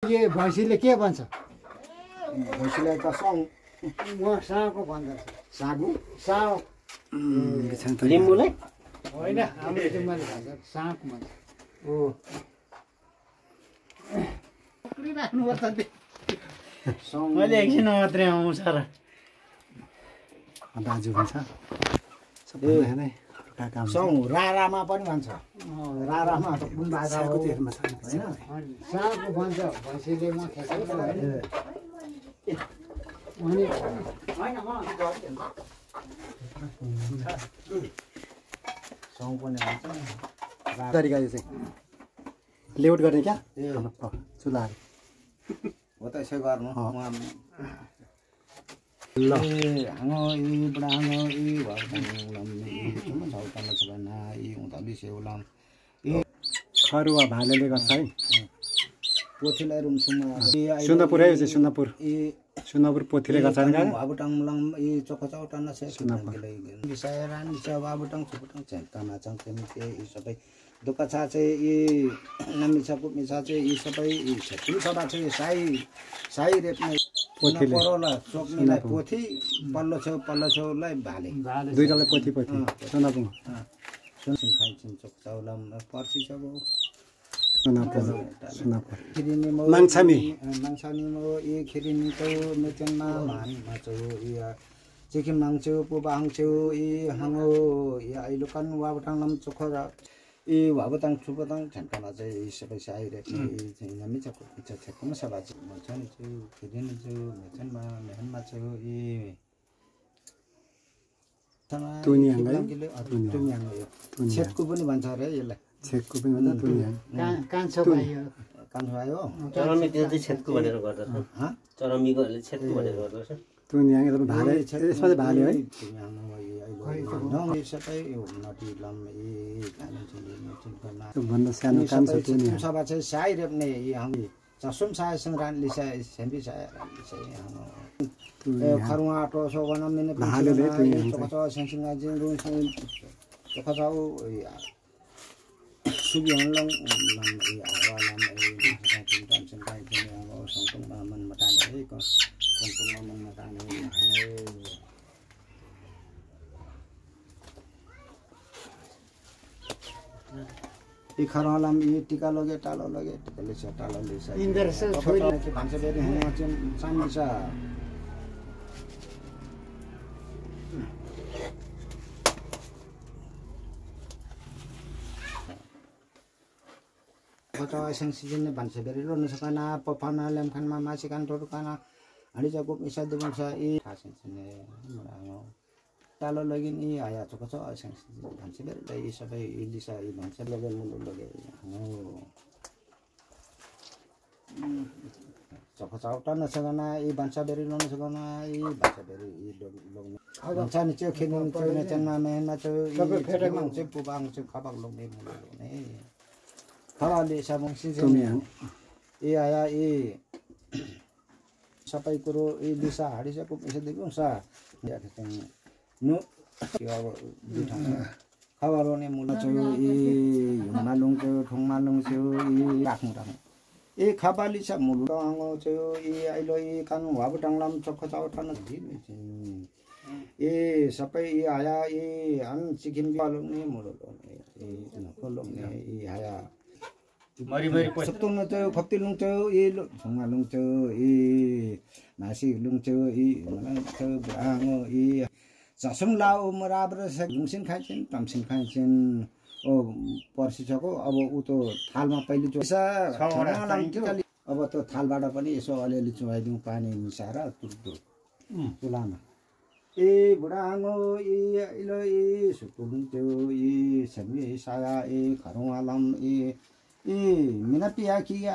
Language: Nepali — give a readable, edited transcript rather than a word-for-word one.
के भैँसीले के भन्छ भैँसीलाई त साउ म साँको भन्दछ सागु साउ लिम्बूलाई होइन हाम्रो जिम्माले भन्छ साँक भन्छ ओ पक्रिराख्नुपर्छ मैले एकछिन मात्रै आउँछ र दाजु भन्छ सबैजना नै काम साउ रारामा पनि भन्छ रारामा त कुन भाषा हो कतिहरुमा छ हैन साँको भन्छ भैँसीले म खेसाउँछ अनि हैन म साउ पनि भन्छ तरिका यो चाहिँ लेआउट गर्ने क्या ए चुलाहरू हो त यसो गर्नु ल हाँगो इ बुढा हाँगो इ भर्खङ छौतामा छ भना इ उताली सेउलाम खरुवा भालेले गर्छ है पोथीलाई रुमसुमा सुन्दरपुर है चाहिँ सुन्दरपुर इ सुन्दरपुर पोथीले गर्छ नि गाडी बाबुटाङ लङ इ चोखचौटाना छ सुन्दरपुरले विषय रानी छ बाबुटाङ चोखटाङ चेन्तामा चङतेमी के इ सबै दुपछा चाहिँ इ नमिछा पुमिछा चाहिँ इ सबै इ छेत्री सभा चाहिँ साई रेप्ने पोथीले परला चोक्नेलाई पोथी पल्लो छेउलाई भाले दुईटालाई पोथी सुन्दरपुर सुनसिन खाइछिन चोकचौलाम पर्सी छ गो सुन्दरपुर खिरिनीमो माङछामी माङछामीमो इ खिरिनीको मेचनमा मानमा छौ इ चिकिम नाङछौ पुबाङछौ इ हाङो इ आइलुकान वाबटाङलाम चोखरा इ वाबटाङ छुबटाङ झन्टामा चाहिँ इ सबै साइरेक्ने इ चाहिँ नमी छ पिछा छकमा सभा चाहिँ मछानी छु खिरिनी छु मेचनमा मेहनमा छु इ तुनियाङ छेकको पनि भन्छ अरे यसलाई छेकको पनि भन्छ तुनियाङ कान्छो भाइ कान्छो आयो चरमी त्यो चाहिँ छेदको भनेर गर्दछ चरमीकोहरूले छेदको भनेर गर्दछ तुनियाङ एकदम भाले यसमा चाहिँ भाले है सबै नटीलम भन्दा सानो कान्छ तुनियाङ सभा चाहिँ साई रेप्ने हामी चसुम साय संग्रान लिसा सेम्पी साय खरुवा आटो सोगन मिने भालेले तुनियाङ चोखचौ सेंसिङा जिङ रुङ चोखचौ सुबिहन लङ लङ आवालम टेंशन काय दुनिया हो संतुङ मन मटाने है को संतुङ मन मटाने इ खरवालाम इ टिका लगे टालो लगे टिकाले छ टालो लेसा इन्दर से छोरी के भन्छ बेरि हुन चाहिँ सामिसा Kota isang season na bansa berilo na sa kana papana lam kan mama si kan toro kana ani jago isa dum sa I hasin sine marano talo lagin I aya to ko isang season bansa berilo I sabay hindi sa I bansa level mo lagay no Soko sauta na sa kana I bansa berilo na sa kana I bansa beri I log bansa ni che khin che na chan ma me na che I pheta mang che pu bang che khabak log ne mo ne खराले साबङ सिजन ए आया ए सबै कुरो ए दिशा हाडिसको पैसा दिएको सा याथे चाहिँ नु के अब दुठा खबरने मुला चाहिँ ए मालुङ चाहिँ ठोङ मालुङ चाहिँ ए राख्नु ए खबाली छ मुलु आङो चाहिँ ए आइलो ए कानु हाब टाङलाम चक्ख चाउठान ए सबै ए आया ए अन सिक्किम पालुङने मुलु ए नखोलुङने ए आया मरी सत्तुङ चाहिँ खप्ती लुङ चाहिँ ए ठोङमा लुङ चाहिँ ए मासी लुङ चाहिँ ए मलाई चाहिँ बुढाङो ए चसुङ लाउ मराबर लुङसिन खाइछन् तमसिन खाइछन् ओ पर्सिसको अब उ त थालमा पहिले पैसा अब त थालबाट पनि यसो अलिअलि चुहाइदिउँ पानी मिसाएर तुर्दो चुलामा ए बुढाङो ए इलो ए सुकुङ त्यो ए सबै साया ए खरुवालम ए मिना पिया किया